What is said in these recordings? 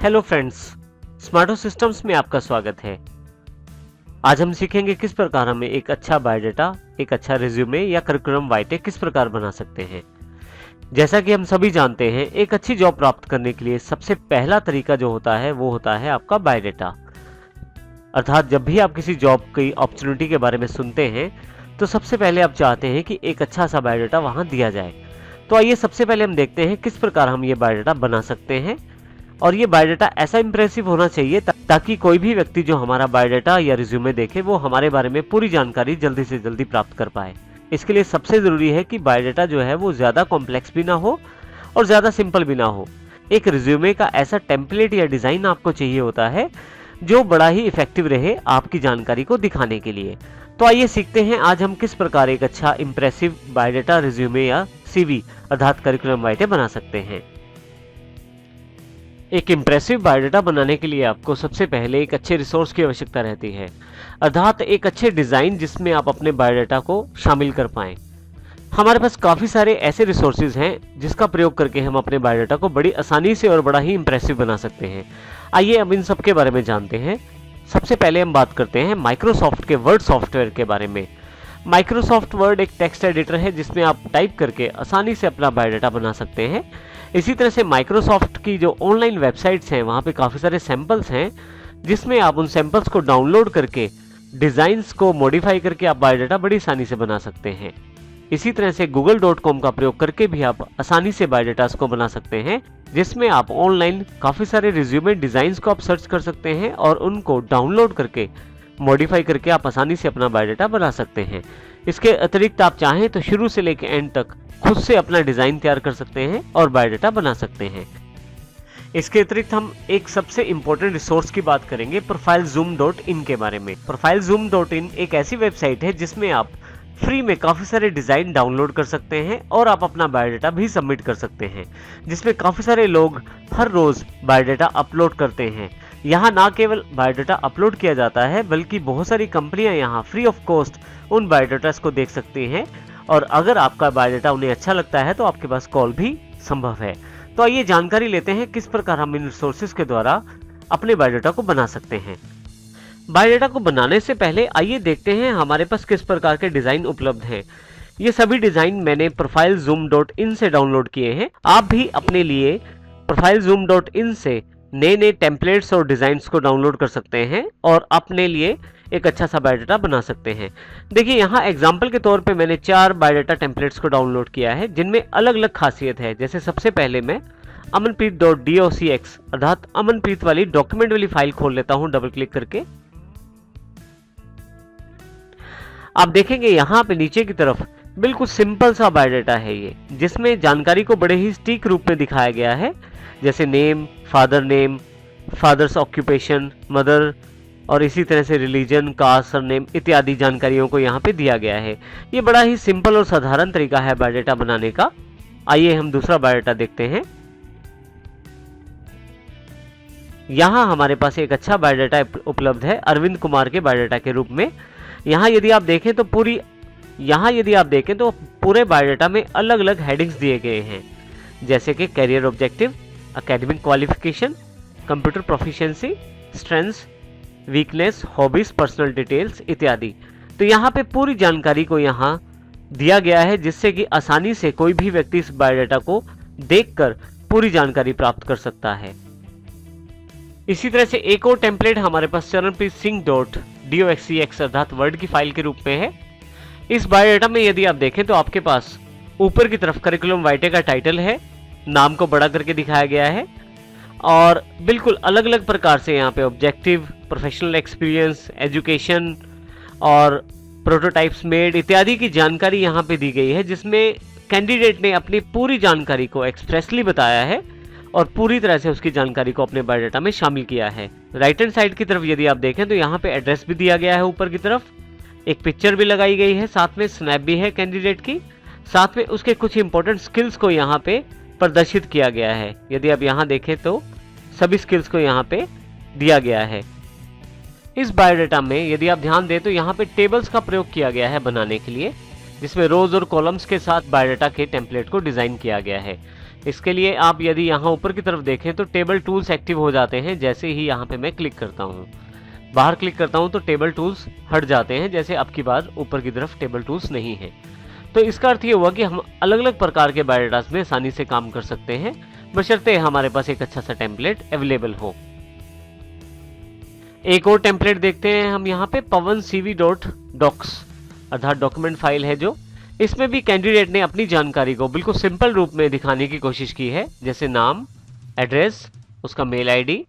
Hello friends, स्मार्टो systems में आपका स्वागत है। आज हम सीखेंगे किस प्रकार हमें एक अच्छा बायोडाटा, एक अच्छा रिज्यूमे या करिकुलम वाइटे किस प्रकार बना सकते हैं। जैसा कि हम सभी जानते हैं, एक अच्छी जॉब प्राप्त करने के लिए सबसे पहला तरीका जो होता है वो होता है आपका बायोडाटा। अर्थात जब भी आप किसी जॉब की अपॉर्चुनिटी के बारे में सुनते हैं तो सबसे पहले आप चाहते हैं कि एक अच्छा सा बायोडाटा वहां दिया जाए। तो आइए सबसे पहले हम देखते हैं किस प्रकार हम ये बायोडाटा बना सकते हैं। और ये बायोडाटा ऐसा इंप्रेसिव होना चाहिए ताकि कोई भी व्यक्ति जो हमारा बायोडाटा या रिज्यूमे देखे वो हमारे बारे में पूरी जानकारी जल्दी से जल्दी प्राप्त कर पाए। इसके लिए सबसे जरूरी है कि बायोडाटा जो है वो ज्यादा कॉम्प्लेक्स भी ना हो और ज्यादा सिंपल भी ना हो। एक रिज्यूमे का ऐसा टेम्पलेट या डिजाइन आपको चाहिए होता है जो बड़ा ही इफेक्टिव रहे आपकी जानकारी को दिखाने के लिए। तो आइए सीखते हैं आज हम किस प्रकार एक अच्छा इंप्रेसिव बायोडाटा, रिज्यूमे या सीवी अर्थात करिकुलम वाइटे बना सकते हैं। एक इंप्रेसिव बायोडाटा बनाने के लिए आपको सबसे पहले एक अच्छे रिसोर्स की आवश्यकता रहती है, अर्थात एक अच्छे डिजाइन जिसमें आप अपने बायोडाटा को शामिल कर पाएं। हमारे पास काफी सारे ऐसे रिसोर्सेज हैं जिसका प्रयोग करके हम अपने बायोडाटा को बड़ी आसानी से और बड़ा ही इंप्रेसिव बना सकते हैं। आइए अब इन सब के बारे में जानते हैं। सबसे पहले हम बात करते हैं माइक्रोसॉफ्ट के वर्ड सॉफ्टवेयर के बारे में। माइक्रोसॉफ्ट वर्ड एक टेक्स्ट एडिटर है जिसमें आप टाइप करके आसानी से अपना बायोडाटा बना सकते हैं। इसी तरह से माइक्रोसॉफ्ट की जो ऑनलाइन वेबसाइट्स हैं वहाँ पे काफ़ी सारे सैंपल्स हैं जिसमें आप उन सैंपल्स को डाउनलोड करके डिज़ाइंस को मॉडिफाई करके आप बायोडाटा बड़ी आसानी से बना सकते हैं। इसी तरह से google.com का प्रयोग करके भी आप आसानी से बायोडाटास को बना सकते हैं, जिसमें आप ऑनलाइन काफ़ी सारे रिज्यूमे डिज़ाइंस को आप सर्च कर सकते हैं और उनको डाउनलोड करके मॉडिफाई करके आप आसानी से अपना बायोडाटा बना सकते हैं। इसके अतिरिक्त आप चाहें तो शुरू से लेकर एंड तक खुद से अपना डिजाइन तैयार कर सकते हैं और बायोडाटा बना सकते हैं। इसके अतिरिक्त हम एक सबसे इंपॉर्टेंट रिसोर्स की बात करेंगे profilezoom.in के बारे में। profilezoom.in एक ऐसी वेबसाइट है जिसमें आप फ्री में काफ़ी सारे डिज़ाइन डाउनलोड कर सकते हैं और आप अपना बायोडाटा भी सबमिट कर सकते हैं, जिसमें काफ़ी सारे लोग हर रोज़ बायोडाटा अपलोड करते हैं। यहाँ ना केवल बायोडाटा अपलोड किया जाता है बल्कि बहुत सारी कंपनियाँ यहाँ फ्री ऑफ कॉस्ट उन बायोडाटास को देख सकती हैं और अगर आपका बायोडाटा उन्हें अच्छा लगता है तो आपके पास कॉल भी संभव है। तो आइए जानकारी लेते हैं किस प्रकार हम इन रिसोर्सेज के द्वारा अपने बायोडाटा को बना सकते हैं। बायोडाटा को बनाने से पहले आइए देखते हैं हमारे पास किस प्रकार के डिजाइन उपलब्ध हैं। ये सभी डिजाइन मैंने profilezoom.in से डाउनलोड किए हैं। आप भी अपने लिए profilezoom.in से नए नए टेम्पलेट्स और डिजाइन्स को डाउनलोड कर सकते हैं और अपने लिए एक अच्छा सा बायोडाटा बना सकते हैं। देखिए यहाँ एग्जाम्पल के तौर पे मैंने 4 बायोडाटा टेम्पलेट्स को डाउनलोड किया है जिनमें अलग अलग खासियत है। जैसे सबसे पहले मैं amanpreet.docx अर्थात अमनप्रीत वाली डॉक्यूमेंट वाली फाइल खोल लेता हूँ डबल क्लिक करके। आप देखेंगे यहाँ पे नीचे की तरफ बिल्कुल सिंपल सा बायोडाटा है ये, जिसमें जानकारी को बड़े ही सटीक रूप में दिखाया गया है, जैसे नेम, फादर्स ऑक्यूपेशन, मदर और इसी तरह से रिलीजन, कास्ट, सरनेम इत्यादि जानकारियों को यहाँ पे दिया गया है। ये बड़ा ही सिंपल और साधारण तरीका है बायोडाटा बनाने का। आइए हम दूसरा बायोडाटा देखते हैं। यहाँ हमारे पास एक अच्छा बायोडाटा उपलब्ध है अरविंद कुमार के बायोडाटा के रूप में। यहाँ यदि आप देखें तो पूरे बायोडाटा में अलग अलग हेडिंग्स दिए गए हैं, जैसे कि career objective, academic qualification, computer proficiency, strengths, weakness, hobbies, personal details इत्यादि। तो यहाँ पे पूरी जानकारी को यहाँ दिया गया है जिससे कि आसानी से कोई भी व्यक्ति इस बायोडाटा को देखकर पूरी जानकारी प्राप्त कर सकता है। इसी तरह से एक और टेम्पलेट हमारे पास charanpreetsingh.docx अर्थात वर्ड की फाइल के रूप में है। इस बायोडाटा में यदि आप देखें तो आपके पास ऊपर की तरफ करिकुलम वाइटे का टाइटल है, नाम को बड़ा करके दिखाया गया है और बिल्कुल अलग अलग प्रकार से यहाँ पे ऑब्जेक्टिव, प्रोफेशनल एक्सपीरियंस, एजुकेशन और प्रोटोटाइप्स मेड इत्यादि की जानकारी यहाँ पे दी गई है, जिसमें कैंडिडेट ने अपनी पूरी जानकारी को एक्सप्रेसली बताया है और पूरी तरह से उसकी जानकारी को अपने बायोडाटा में शामिल किया है। राइट हैंड साइड की तरफ यदि आप देखें तो यहाँ पे एड्रेस भी दिया गया है, ऊपर की तरफ एक पिक्चर भी लगाई गई है, साथ में स्नैप भी है कैंडिडेट की, साथ में उसके कुछ इंपॉर्टेंट स्किल्स को यहाँ पे प्रदर्शित किया गया है। यदि आप यहाँ देखें तो सभी स्किल्स को यहाँ पे दिया गया है। इस बायोडाटा में यदि आप ध्यान दें तो यहाँ पे टेबल्स का प्रयोग किया गया है बनाने के लिए, जिसमें रोज और कॉलम्स के साथ बायोडाटा के टेम्पलेट को डिजाइन किया गया है। इसके लिए आप यदि यहाँ ऊपर की तरफ देखें तो टेबल टूल्स एक्टिव हो जाते हैं। जैसे ही यहाँ पे मैं क्लिक करता हूँ, बाहर क्लिक करता हूँ तो टेबल टूल्स हट जाते हैं। जैसे अब की बार ऊपर की तरफ टेबल टूल्स नहीं है। तो इसका अर्थ ये हुआ कि हम अलग अलग प्रकार के बायोडाटास में आसानी से काम कर सकते हैं, बशर्ते हमारे पास एक अच्छा सा टेम्पलेट अवेलेबल हो। एक और टेम्पलेट देखते हैं हम यहाँ पे, pawancv.docs अर्थात डॉक्यूमेंट फाइल है जो, इसमें भी कैंडिडेट ने अपनी जानकारी को बिल्कुल सिंपल रूप में दिखाने की कोशिश की है। जैसे नाम, एड्रेस, उसका मेल आईडी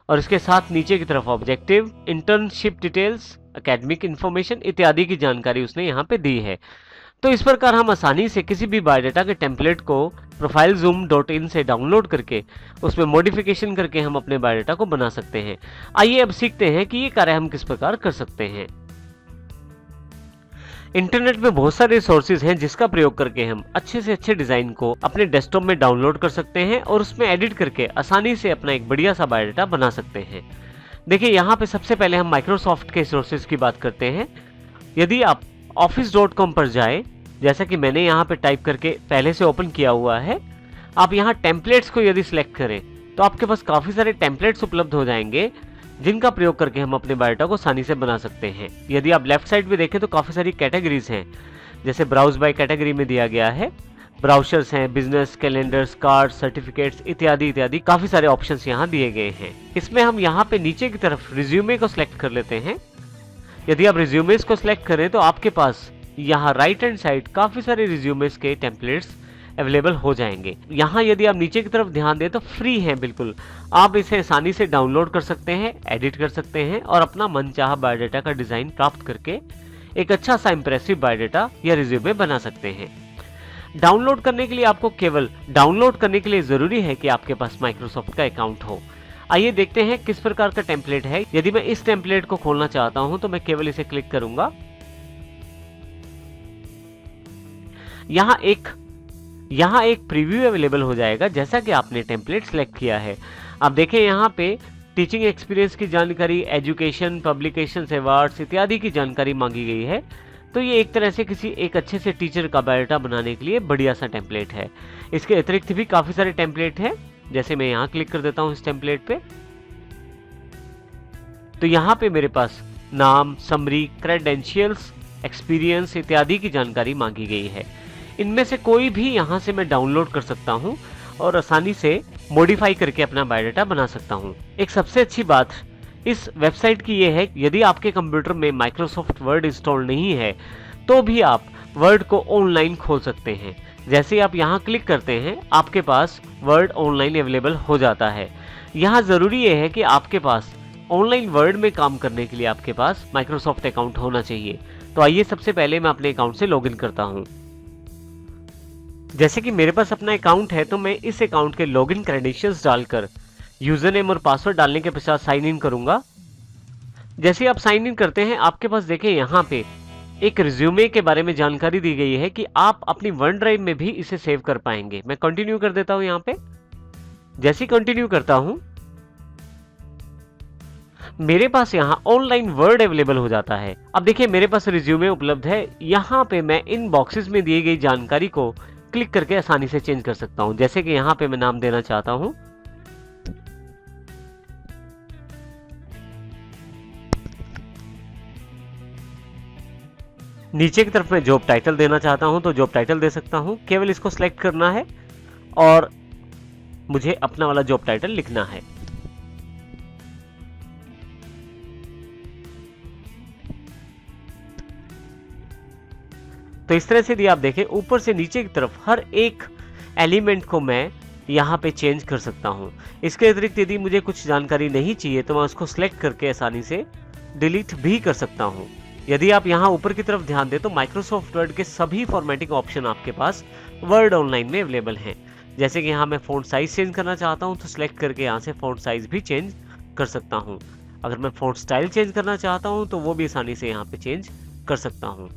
और इसके साथ नीचे की तरफ objective, internship details, academic information इत्यादि की जानकारी उसने यहाँ पे दी है। तो इस प्रकार हम आसानी से किसी भी बायोडाटा के टेम्पलेट को profilezoom.in से डाउनलोड करके उसमें मॉडिफिकेशन करके हम अपने बायोडाटा को बना सकते हैं। आइए अब सीखते हैं कि ये कार्य हम किस प्रकार कर सकते हैं। इंटरनेट में बहुत सारे रिसोर्सेज हैं जिसका प्रयोग करके हम अच्छे से अच्छे डिजाइन को अपने डेस्कटॉप में डाउनलोड कर सकते हैं और उसमें एडिट करके आसानी से अपना एक बढ़िया सा बायोडाटा बना सकते हैं। देखिए यहाँ पे सबसे पहले हम माइक्रोसॉफ्ट के रिसोर्सेज की बात करते हैं। यदि आप office.com पर जाएं, जैसा कि मैंने यहाँ पे टाइप करके पहले से ओपन किया हुआ है, आप यहाँ टेम्पलेट्स को यदि सिलेक्ट करें तो आपके पास काफ़ी सारे टेम्पलेट्स उपलब्ध हो जाएंगे जिनका प्रयोग करके हम अपने बायोडाटा को आसानी से बना सकते हैं। यदि आप लेफ्ट साइड में देखें तो काफ़ी सारी कैटेगरीज हैं, जैसे ब्राउज बाय कैटेगरी में दिया गया है, ब्राउशर्स हैं, बिजनेस, कैलेंडर्स, कार्ड, सर्टिफिकेट्स इत्यादि इत्यादि काफ़ी सारे ऑप्शंस यहाँ दिए गए हैं। इसमें हम यहाँ पे नीचे की तरफ रिज्यूमे को सिलेक्ट कर लेते हैं। यदि आप रिज्यूमेस को सिलेक्ट करें तो आपके पास यहाँ राइट हैंड साइड काफ़ी सारे रिज्यूमेस के टेम्पलेट्स अवेलेबल हो जाएंगे। यहाँ यदि आप नीचे की तरफ ध्यान दें तो फ्री है बिल्कुल, आप इसे आसानी से डाउनलोड कर सकते हैं, एडिट कर सकते हैं और अपना मनचाहा बायोडाटा का डिज़ाइन प्राप्त करके एक अच्छा सा इंप्रेसिव बायोडाटा या रिज्यूमे बना सकते हैं। डाउनलोड करने के लिए आपको केवल डाउनलोड करने के लिए ज़रूरी है कि आपके पास माइक्रोसॉफ्ट का अकाउंट हो। आइए देखते हैं किस प्रकार का टेम्पलेट है। यदि मैं इस टेम्पलेट को खोलना चाहता हूं तो मैं केवल इसे क्लिक करूंगा। यहाँ एक प्रीव्यू अवेलेबल हो जाएगा जैसा कि आपने टेम्पलेट सेलेक्ट किया है। आप देखें यहाँ पे टीचिंग एक्सपीरियंस की जानकारी, एजुकेशन, पब्लिकेशंस, अवार्ड्स इत्यादि की जानकारी मांगी गई है। तो ये एक तरह से किसी एक अच्छे से टीचर का बायोडाटा बनाने के लिए बढ़िया सा टेम्पलेट है। इसके अतिरिक्त भी काफी सारे टेम्पलेट हैं, जैसे मैं यहाँ क्लिक कर देता हूँ इस टेम्पलेट पे, तो यहाँ पे मेरे पास नाम, समरी, क्रेडेंशियल्स, एक्सपीरियंस इत्यादि की जानकारी मांगी गई है। इनमें से कोई भी यहाँ से मैं डाउनलोड कर सकता हूँ और आसानी से मॉडिफाई करके अपना बायोडाटा बना सकता हूँ। एक सबसे अच्छी बात इस वेबसाइट की ये है, यदि आपके कंप्यूटर में माइक्रोसॉफ्ट वर्ड इंस्टॉल नहीं है तो भी आप वर्ड को ऑनलाइन खोल सकते हैं। जैसे आप यहाँ क्लिक करते हैं आपके पास वर्ड ऑनलाइन अवेलेबल हो जाता है। यहाँ ज़रूरी ये है कि आपके पास ऑनलाइन वर्ड में काम करने के लिए आपके पास माइक्रोसॉफ्ट अकाउंट होना चाहिए। तो आइए सबसे पहले मैं अपने अकाउंट से लॉगिन करता हूँ। जैसे कि मेरे पास अपना अकाउंट है तो मैं इस अकाउंट के लॉगिन क्रेडेंशियल्स डालकर यूजर नेम और पासवर्ड डालने के पश्चात साइन इन करूंगा। जैसे आप साइन इन करते हैं आपके पास देखिए यहाँ पे एक रिज्यूमे के बारे में जानकारी दी गई है कि आप अपनी वन ड्राइव में भी इसे सेव कर पाएंगे। मैं कंटिन्यू कर देता हूं यहाँ पे। जैसे ही कंटिन्यू करता हूं मेरे पास यहाँ ऑनलाइन वर्ड अवेलेबल हो जाता है। अब देखिए मेरे पास रिज्यूमे उपलब्ध है। यहाँ पे मैं इन बॉक्सेस में दी गई जानकारी को क्लिक करके आसानी से चेंज कर सकता हूं। जैसे कि यहाँ पे मैं नाम देना चाहता हूं, नीचे की तरफ मैं जॉब टाइटल देना चाहता हूं तो जॉब टाइटल दे सकता हूं। केवल इसको सिलेक्ट करना है और मुझे अपना वाला जॉब टाइटल लिखना है। तो इस तरह से यदि आप देखें ऊपर से नीचे की तरफ हर एक एलिमेंट को मैं यहाँ पे चेंज कर सकता हूँ। इसके अतिरिक्त यदि मुझे कुछ जानकारी नहीं चाहिए तो मैं उसको सिलेक्ट करके आसानी से डिलीट भी कर सकता हूँ। यदि आप यहाँ ऊपर की तरफ ध्यान दें तो माइक्रोसॉफ्ट वर्ड के सभी फॉर्मेटिंग ऑप्शन आपके पास वर्ड ऑनलाइन में अवेलेबल हैं। जैसे कि यहाँ मैं फ़ॉन्ट साइज चेंज करना चाहता हूँ तो सिलेक्ट करके यहाँ से फ़ॉन्ट साइज भी चेंज कर सकता हूँ। अगर मैं फ़ॉन्ट स्टाइल चेंज करना चाहता हूँ तो वो भी आसानी से यहाँ पे चेंज कर सकता हूँ।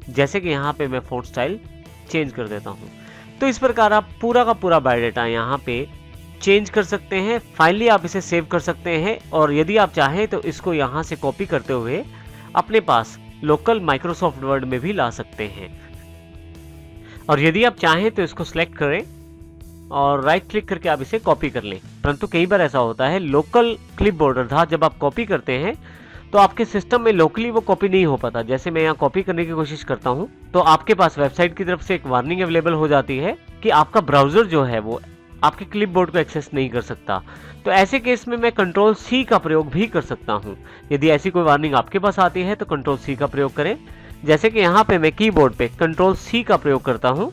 जैसे कि यहाँ पे मैं फ़ॉन्ट स्टाइल चेंज कर देता हूँ। तो इस प्रकार आप पूरा का पूरा बायोडाटा यहाँ पे चेंज कर सकते हैं। फाइनली आप इसे सेव कर सकते हैं और यदि आप चाहें तो इसको यहाँ से कॉपी करते हुए अपने पास लोकल माइक्रोसॉफ्ट वर्ड में भी ला सकते हैं। और यदि आप चाहें तो इसको सिलेक्ट करें और राइट क्लिक करके आप इसे कॉपी कर लें। परंतु कई बार ऐसा होता है लोकल क्लिपबोर्ड अर्थात जब आप कॉपी करते हैं तो आपके सिस्टम में लोकली वो कॉपी नहीं हो पाता। जैसे मैं यहाँ कॉपी करने की कोशिश करता हूँ तो आपके पास वेबसाइट की तरफ से एक वार्निंग अवेलेबल हो जाती है कि आपका ब्राउजर जो है वो आपके क्लिपबोर्ड को एक्सेस नहीं कर सकता। तो ऐसे केस में मैं कंट्रोल सी का प्रयोग भी कर सकता हूँ। यदि ऐसी कोई वार्निंग आपके पास आती है तो कंट्रोल सी का प्रयोग करें। जैसे कि यहाँ पे मैं कीबोर्ड पे कंट्रोल सी का प्रयोग करता हूँ।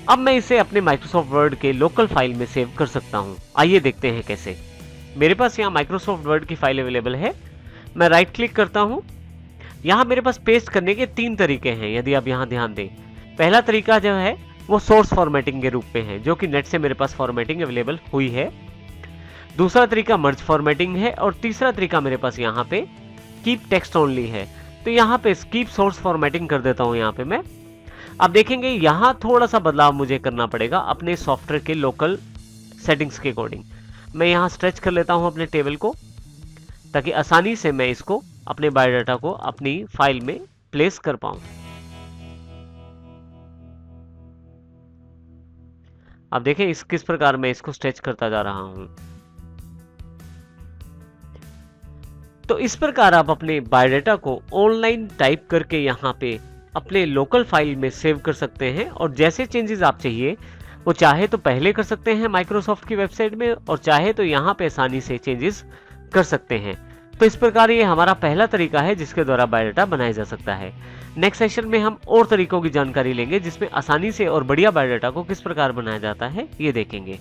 अब मैं इसे अपने माइक्रोसॉफ्ट वर्ड के लोकल फाइल में सेव कर सकता हूँ। आइए देखते हैं कैसे। मेरे पास यहाँ माइक्रोसॉफ्ट वर्ड की फाइल अवेलेबल है। मैं राइट क्लिक करता हूँ। यहाँ मेरे पास पेस्ट करने के 3 तरीके हैं, यदि आप यहाँ ध्यान दें। पहला तरीका जो है वो सोर्स फॉर्मेटिंग के रूप में है, जो कि नेट से मेरे पास फॉर्मेटिंग अवेलेबल हुई है। दूसरा तरीका मर्ज फॉर्मेटिंग है और तीसरा तरीका मेरे पास यहाँ पे कीप टेक्स्ट ओनली है। तो यहाँ पे कीप सोर्स फॉर्मेटिंग कर देता हूँ यहाँ पे मैं। अब देखेंगे यहाँ थोड़ा सा बदलाव मुझे करना पड़ेगा अपने सॉफ्टवेयर के लोकल सेटिंग्स के अकॉर्डिंग। मैं यहाँ स्ट्रेच कर लेता हूँ अपने टेबल को, ताकि आसानी से मैं इसको अपने बायोडाटा को अपनी फाइल में प्लेस कर पाऊं। अब देखें इस किस प्रकार मैं इसको स्ट्रेच करता जा रहा हूं। तो इस प्रकार आप अपने बायोडाटा को ऑनलाइन टाइप करके यहाँ पे अपने लोकल फाइल में सेव कर सकते हैं और जैसे चेंजेस आप चाहिए वो चाहे तो पहले कर सकते हैं माइक्रोसॉफ्ट की वेबसाइट में और चाहे तो यहाँ पे आसानी से चेंजेस कर सकते हैं। तो इस प्रकार ये हमारा पहला तरीका है जिसके द्वारा बायोडाटा बनाया जा सकता है। नेक्स्ट सेशन में हम और तरीकों की जानकारी लेंगे जिसमें आसानी से और बढ़िया बायोडाटा को किस प्रकार बनाया जाता है ये देखेंगे।